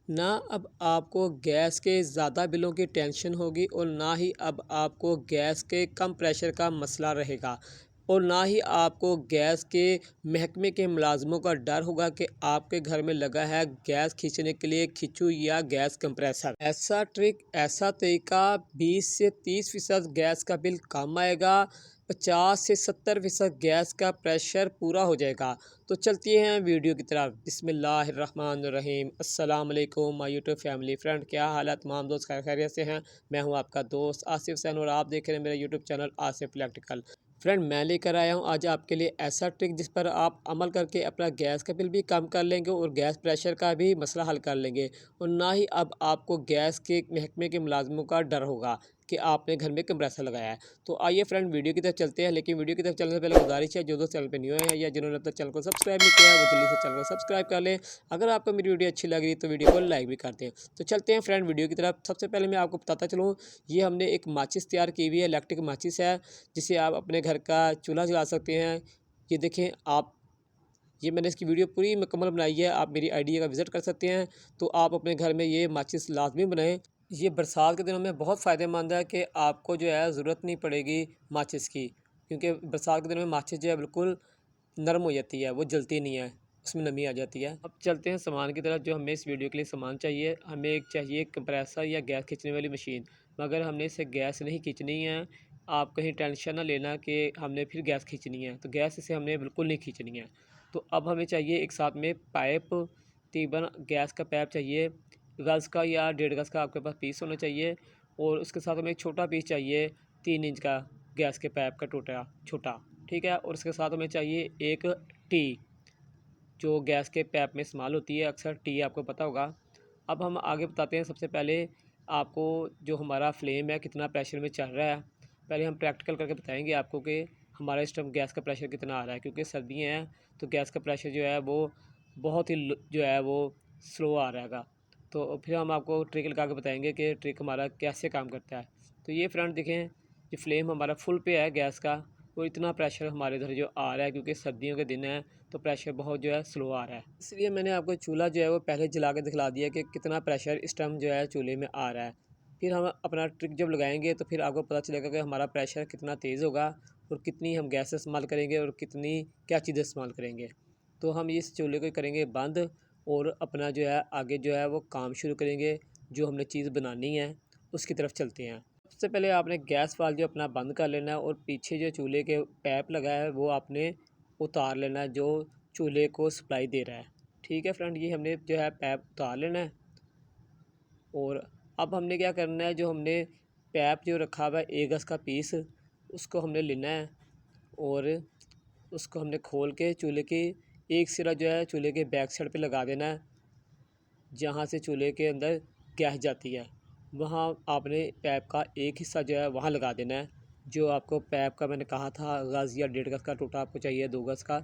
ना अब आपको गैस के ज़्यादा बिलों की टेंशन होगी और ना ही अब आपको गैस के कम प्रेशर का मसला रहेगा और ना ही आपको गैस के महकमे के मुलाजमों का डर होगा कि आपके घर में लगा है गैस खींचने के लिए खिंचू या गैस कंप्रेसर। ऐसा ट्रिक, ऐसा तरीका 20 से 30% गैस का बिल कम आएगा, 50 से 70% गैस का प्रेशर पूरा हो जाएगा। तो चलती हैं वीडियो की तरफ। बिस्मिल्लाहिर्रहमानिर्रहीम। अस्सलाम वालेकुम माय यूट्यूब फैमिली फ्रेंड, क्या हाल है तमाम दोस्त? खैरियत से हैं? मैं हूं आपका दोस्त आसिफ सैन और आप देख रहे हैं मेरा YouTube channel Asif electrical. Friend, मैं लेकर आया हूं आज आपके लिए ऐसा ट्रिक जिस पर आप अमल करके अपना गैस का बिल भी कम कर लेंगे और गैस प्रेशर का भी मसला हल कर लेंगे और ना ही अब आपको गैस के महकमे के मुलाजमों का डर होगा कि आपने घर में कंप्रेसर लगाया है। तो आइए फ्रेंड वीडियो की तरफ चलते हैं, लेकिन वीडियो की तरफ चलने से पहले गुजारिश है जो दोस्त चैनल पे न्यू है या जिन्होंने अब तक चैनल को सब्सक्राइब नहीं किया है वो जल्दी से चैनल को सब्सक्राइब कर लें। अगर आपको मेरी वीडियो अच्छी लग रही है तो वीडियो को लाइक भी कर दें। तो चलते हैं फ्रेंड वीडियो की तरफ। सबसे पहले मैं आपको बताता चलूँ, ये हमने एक माचिस तैयार की हुई है, इलेक्ट्रिक माचिस है जिसे आप अपने घर का चूल्हा जला सकते हैं। ये देखें आप, ये मैंने इसकी वीडियो पूरी मुकम्मल बनाई है, आप मेरी आईडी का विज़िट कर सकते हैं। तो आप अपने घर में ये माचिस लाजमी बनाएं। ये बरसात के दिनों में बहुत फ़ायदेमंद है कि आपको जो है ज़रूरत नहीं पड़ेगी माचिस की, क्योंकि बरसात के दिनों में माचिस जो है बिल्कुल नरम हो जाती है, वो जलती नहीं है, उसमें नमी आ जाती है। अब चलते हैं सामान की तरफ। जो हमें इस वीडियो के लिए सामान चाहिए, हमें एक चाहिए कंप्रेसर या गैस खींचने वाली मशीन। मगर हमने इसे गैस नहीं खींचनी है। आप कहीं टेंशन ना लेना कि हमने फिर गैस खींचनी है, तो गैस इसे हमने बिल्कुल नहीं खींचनी है। तो अब हमें चाहिए एक साथ में पाइप, तकरीबन गैस का पाइप चाहिए, गज़ का या 1.5 गज़ का आपके पास पीस होना चाहिए। और उसके साथ हमें एक छोटा पीस चाहिए 3 इंच का गैस के पाइप का टूटा छोटा, ठीक है। और उसके साथ हमें चाहिए एक टी, जो गैस के पाइप में इस्तेमाल होती है अक्सर, टी आपको पता होगा। अब हम आगे बताते हैं। सबसे पहले आपको जो हमारा फ्लेम है कितना प्रेशर में चल रहा है, पहले हम प्रैक्टिकल करके बताएंगे आपको कि हमारा इस टाइम गैस का प्रेशर कितना आ रहा है, क्योंकि सर्दियाँ हैं तो गैस का प्रेशर जो है वो बहुत ही जो है वो स्लो आ रहेगा। तो फिर हम आपको ट्रिक लगा के बताएंगे कि ट्रिक हमारा कैसे काम करता है। तो ये फ्रेंड देखें, ये फ्लेम हमारा फुल पे है गैस का, और इतना प्रेशर हमारे इधर जो आ रहा है, क्योंकि सर्दियों के दिन है तो प्रेशर बहुत जो है स्लो आ रहा है। इसलिए मैंने आपको चूल्हा जो है वो पहले जला के दिखला दिया कि कितना प्रेशर इस टाइम जो है चूल्हे में आ रहा है। फिर हम अपना ट्रिक जब लगाएंगे तो फिर आपको पता चलेगा कि हमारा प्रेशर कितना तेज़ होगा और कितनी हम गैस इस्तेमाल करेंगे और कितनी क्या चीज़ें इस्तेमाल करेंगे। तो हम इस चूल्हे को करेंगे बंद और अपना जो है आगे जो है वो काम शुरू करेंगे। जो हमने चीज़ बनानी है उसकी तरफ चलते हैं। सबसे पहले आपने गैस वाल जो अपना बंद कर लेना है और पीछे जो चूल्हे के पाइप लगा है वो आपने उतार लेना है, जो चूल्हे को सप्लाई दे रहा है। ठीक है फ्रेंड, ये हमने जो है पाइप उतार लेना है। और अब हमने क्या करना है, जो हमने पाइप जो रखा हुआ है 1 गज़ का पीस, उसको हमने लेना है और उसको हमने खोल के चूल्हे की एक सिरा जो है चूल्हे के बैक साइड पे लगा देना है, जहाँ से चूल्हे के अंदर गैस जाती है। वहाँ आपने पाइप का एक हिस्सा जो है वहाँ लगा देना है। जो आपको पाइप का मैंने कहा था गज़ या 1.5 गज़ का टोटा आपको चाहिए 2 गज़ का,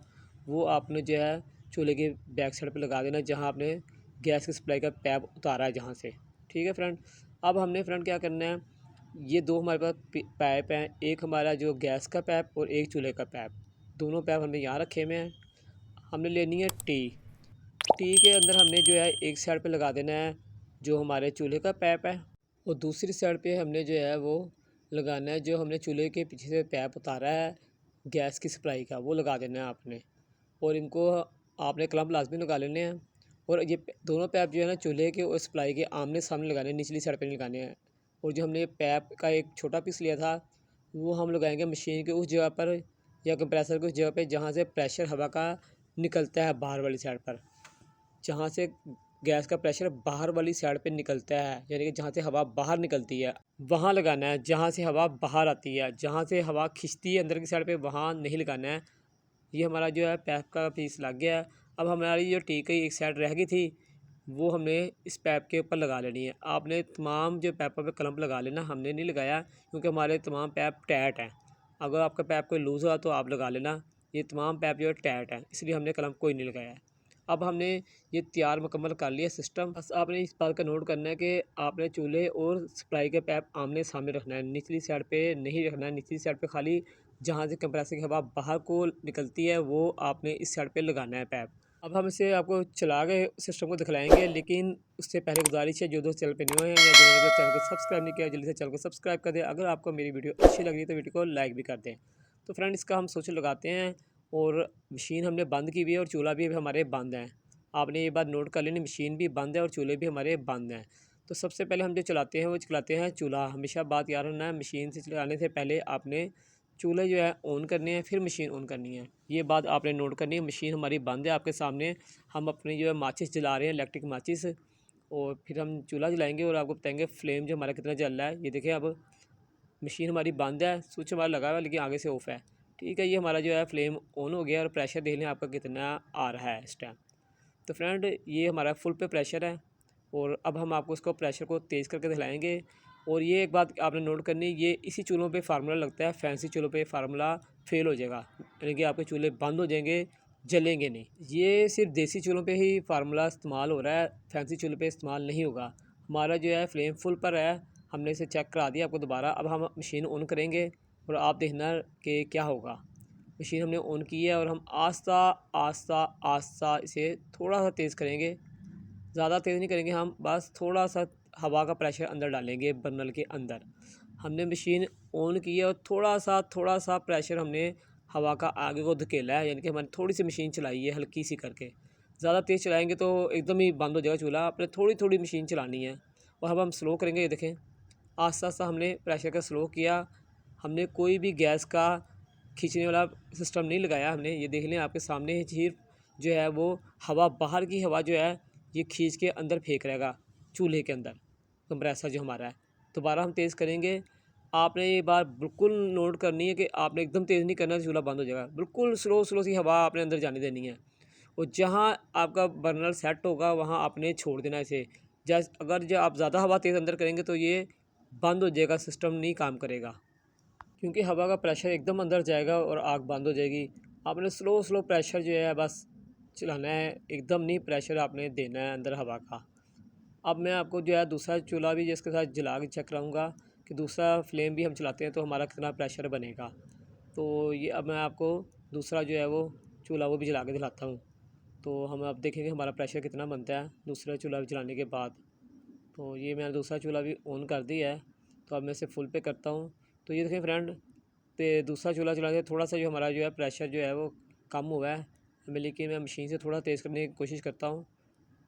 वो आपने जो है चूल्हे के बैक साइड पे लगा देना है, जहाँ आपने गैस की सप्लाई का पाइप उतारा है जहाँ से। ठीक है फ्रेंड, अब हमने फ्रेंड क्या करना है, ये दो हमारे पास पाइप हैं, एक हमारा जो गैस का पाइप और एक चूल्हे का पाइप। दोनों पाइप हमने यहाँ रखे हुए हैं। हमने लेनी है टी। टी के अंदर हमने जो है एक साइड पे लगा देना है जो हमारे चूल्हे का पाइप है, और दूसरी साइड पे हमने जो है वो लगाना है जो हमने चूल्हे के पीछे से पाइप उतारा है गैस की सप्लाई का, वो लगा देना है आपने। और इनको आपने क्लम्प लाजमी लगा लेने हैं। और ये दोनों पाइप जो है ना चूल्हे के और सप्लाई के आमने सामने लगाने हैं, निचली साइड पे नहीं लगाने हैं। और जो हमने पाइप का एक छोटा पीस लिया था वो हम लगाएंगे मशीन के उस जगह पर या कंप्रेसर की उस जगह पे जहाँ से प्रेशर हवा का निकलता है बाहर वाली साइड पर, जहाँ से गैस का प्रेशर बाहर वाली साइड पे निकलता है, यानी कि जहाँ से हवा बाहर निकलती है वहाँ लगाना है। जहाँ से हवा बाहर आती है, जहाँ से हवा खिंचती है अंदर की साइड पे, वहाँ नहीं लगाना है। ये हमारा जो है पाइप का पीस लग गया है। अब हमारी जो टी की एक साइड रह गई थी वो हमने इस पाइप के ऊपर लगा लेनी है। आपने तमाम जो पाइपों पे क्लम्प लगा लेना, हमने नहीं लगाया क्योंकि हमारे तमाम पाइप टाइट हैं। अगर आपका पाइप कोई लूज़ हुआ तो आप लगा लेना, ये तमाम पाइप जो है टाइट हैं, इसलिए हमने क्लम्प कोई नहीं लगाया है। अब हमने ये तैयार मुकम्मल कर लिया सिस्टम। बस आपने इस बात का नोट करना है कि आपने चूल्हे और सप्लाई के पाइप आमने सामने रखना है, निचली साइड पे नहीं रखना है। निचली साइड पे खाली जहाँ से कंप्रेसर की हवा बाहर को निकलती है वो आपने इस साइड पे लगाना है पाइप। अब हम इसे आपको चला के सिस्टम को दिखलाएंगे, लेकिन उससे पहले गुजारिश है जो दोस्त चैनल पे न्यू हैं या जिन्होंने चैनल को सब्सक्राइब नहीं किया जल्दी से चैनल को सब्सक्राइब कर दें। अगर आपको मेरी वीडियो अच्छी लग रही है तो वीडियो को लाइक भी कर दें। तो फ्रेंड इसका हम स्विच लगाते हैं और मशीन हमने बंद की हुई है और चूल्हा भी हमारे बंद है। आपने ये बात नोट कर लेनी, मशीन भी बंद है और चूल्हे भी हमारे बंद हैं। तो सबसे पहले हम जो चलाते हैं वो चलाते हैं चूल्हा। हमेशा बात याद रखना है, मशीन से चलाने से पहले आपने चूल्हे जो है ऑन करने हैं, फिर मशीन ऑन करनी है। ये बात आपने नोट करनी है। मशीन हमारी बंद है आपके सामने, हम अपनी जो है माचिस जला रहे हैं, इलेक्ट्रिक माचिस, और फिर हम चूल्हा जलाएंगे और आपको बताएंगे फ्लेम जो हमारा कितना जल रहा है। ये देखिए अब मशीन हमारी बंद है, स्विच हमारा लगा हुआ है लेकिन आगे से ऑफ है। ठीक है, ये हमारा जो है फ्लेम ऑन हो गया और प्रेशर देख लें आपका कितना आ रहा है इस टाइम। तो फ्रेंड ये हमारा फुल पे प्रेशर है और अब हम आपको इसको प्रेशर को तेज़ करके दिखाएंगे। और ये एक बात आपने नोट करनी, ये इसी चूल्हों पे फार्मूला लगता है, फैंसी चूल्हों पे फार्मूला फेल हो जाएगा, यानी कि आपके चूल्हे बंद हो जाएंगे, जलेंगे नहीं। ये सिर्फ देसी चूल्हों पे ही फार्मूला इस्तेमाल हो रहा है, फैंसी चूल्हे पे इस्तेमाल नहीं होगा। हमारा जो है फ्लेम फुल पर है, हमने इसे चेक करा दिया आपको दोबारा। अब हम मशीन ऑन करेंगे और आप देखना कि क्या होगा। मशीन हमने ऑन की है और हम आस्ता आस्ता आस्ता इसे थोड़ा सा तेज़ करेंगे, ज़्यादा तेज़ नहीं करेंगे, हम बस थोड़ा सा हवा का प्रेशर अंदर डालेंगे बर्नल के अंदर। हमने मशीन ऑन की है और थोड़ा सा प्रेशर हमने हवा का आगे को धकेला है, यानी कि हमारी थोड़ी सी मशीन चलाई है हल्की सी करके। ज़्यादा तेज़ चलाएंगे तो एकदम ही बंद हो जाएगा चूल्हा, आपने थोड़ी थोड़ी मशीन चलानी है। और अब हम स्लो करेंगे, ये देखें आस्ता आस्ता हमने प्रेशर का स्लो किया। हमने कोई भी गैस का खींचने वाला सिस्टम नहीं लगाया हमने, ये देख लें आपके सामने ही सिर्फ जो है वो हवा, बाहर की हवा जो है ये खींच के अंदर फेंक रहेगा चूल्हे के अंदर, कंप्रेसर जो हमारा है। दोबारा हम तेज़ करेंगे, आपने ये बात बिल्कुल नोट करनी है कि आपने एकदम तेज़ नहीं करना, चूल्हा बंद हो जाएगा। बिल्कुल स्लो स्लो सी हवा आपने अंदर जाने देनी है और जहाँ आपका बर्नर सेट होगा वहाँ आपने छोड़ देना इसे। जैसे अगर जो आप ज़्यादा हवा तेज़ अंदर करेंगे तो ये बंद हो जाएगा, सिस्टम नहीं काम करेगा, क्योंकि हवा का प्रेशर एकदम अंदर जाएगा और आग बंद हो जाएगी। आपने स्लो स्लो प्रेशर जो है बस चलाना है, एकदम नहीं प्रेशर आपने देना है अंदर हवा का। अब मैं आपको जो है दूसरा चूल्हा भी जिसके साथ जला के चेक कराऊँगा कि दूसरा फ्लेम भी हम चलाते हैं तो हमारा कितना प्रेशर बनेगा। तो ये अब मैं आपको दूसरा जो है वो चूल्हा वो भी जला के दिखाता हूँ। तो हम अब देखेंगे हमारा प्रेशर कितना बनता है दूसरा चूल्हा भी जलाने के बाद। तो ये मैंने दूसरा चूल्हा भी ऑन कर दिया है, तो अब मैं इसे फुल पे करता हूँ। तो ये देखें फ्रेंड, पे दूसरा चूल्हा चलाने से थोड़ा सा जो हमारा जो है प्रेशर जो है वो कम हुआ है हमें, लेकिन मैं मशीन से थोड़ा तेज़ करने की कोशिश करता हूँ।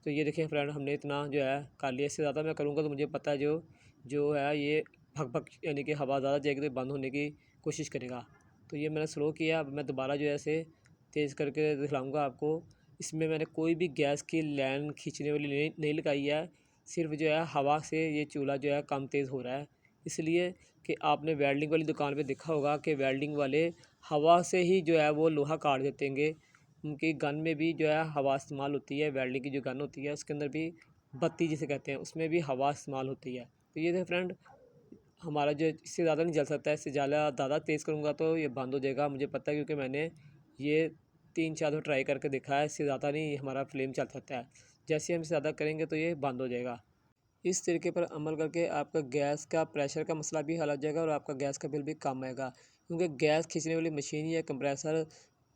तो ये देखिए फ्रेंड हमने इतना जो है कर लिया, इससे ज़्यादा मैं करूँगा तो मुझे पता है जो जो है ये भग भग यानी कि हवा ज़्यादा जाएगी तो बंद होने की कोशिश करेगा। तो ये मैंने स्लो किया, अब मैं दोबारा जो है इसे तेज़ करके दिखलाऊँगा आपको। इसमें मैंने कोई भी गैस की लाइन खींचने वाली नहीं लगाई है, सिर्फ जो है हवा से ये चूल्हा जो है कम तेज़ हो रहा है। इसलिए कि आपने वेल्डिंग वाली दुकान पे देखा होगा कि वेल्डिंग वाले हवा से ही जो है वो लोहा काट देते हैं। उनकी गन में भी जो है हवा इस्तेमाल होती है, वेल्डिंग की जो गन होती है उसके अंदर भी बत्ती जिसे कहते हैं उसमें भी हवा इस्तेमाल होती है। तो ये देखो फ्रेंड, हमारा जो इससे ज़्यादा नहीं जल सकता है, इससे ज़्यादा तेज़ करूँगा तो ये बंद हो जाएगा, मुझे पता है क्योंकि मैंने ये 3-4 दफ़ा ट्राई करके देखा है। इससे ज़्यादा नहीं हमारा फ्लेम चल सकता है, जैसे हम इससे ज़्यादा करेंगे तो ये बंद हो जाएगा। इस तरीके पर अमल करके आपका गैस का प्रेशर का मसला भी हल हो जाएगा और आपका गैस का बिल भी कम आएगा, क्योंकि गैस खींचने वाली मशीन या कंप्रेसर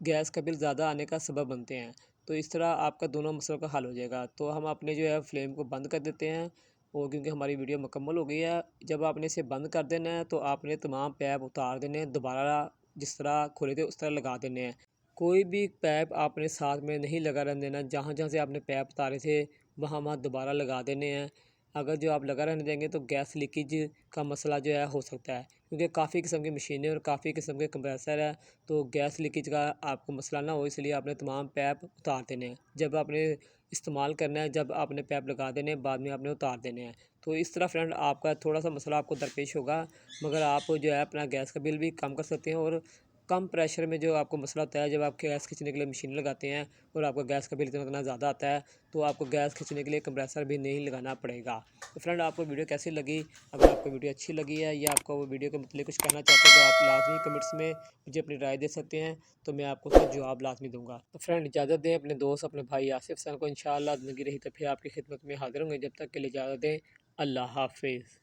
गैस का बिल ज़्यादा आने का सबब बनते हैं। तो इस तरह आपका दोनों मसलों का हल हो जाएगा। तो हम अपने जो है फ्लेम को बंद कर देते हैं और क्योंकि हमारी वीडियो मुकम्मल हो गई है, जब आपने इसे बंद कर देना है तो आपने तमाम पैप उतार देने हैं, दोबारा जिस तरह खोले थे उस तरह लगा देने हैं। कोई भी पैप आपने साथ में नहीं लगा रहने देना, जहाँ जहाँ से आपने पैप उतारे थे वहाँ वहाँ दोबारा लगा देने हैं। अगर जो आप लगा रहने देंगे तो गैस लीकेज का मसला जो है हो सकता है, क्योंकि काफ़ी किस्म की मशीनें और काफ़ी किस्म के कंप्रेसर है। तो गैस लीकेज का आपको मसला ना हो इसलिए आपने तमाम पैप उतार देने हैं। जब आपने इस्तेमाल करना है, जब आपने पैप लगा देने हैं, बाद में आपने उतार देने हैं। तो इस तरह फ्रेंड आपका थोड़ा सा मसला आपको दरपेश होगा, मगर आप जो है अपना गैस का बिल भी कम कर सकते हैं। और कम प्रेशर में जो आपको मसला होता है, जब आप गैस खींचने के लिए मशीन लगाते हैं और आपका गैस का बिल इतना ज़्यादा आता है तो आपको गैस खींचने के लिए कंप्रेसर भी नहीं लगाना पड़ेगा। तो फ्रेंड आपको वीडियो कैसी लगी? अगर आपको वीडियो अच्छी लगी है या आपको वो वीडियो के मतलब कुछ कहना चाहते हैं तो आप लाजमी कमेंट्स में मुझे अपनी राय दे सकते हैं, तो मैं आपको उसका जवाब लाजमी दूंगा। तो फ्रेंड इजाज़त दें, अपने दोस्त अपने भाई आसिफ सन को, इंशाअल्लाह ज़िंदगी रही तो फिर आपकी खिदमत में हाजिर होंगे। जब तक के लिए इजाज़त दें, अल्लाह हाफिज़।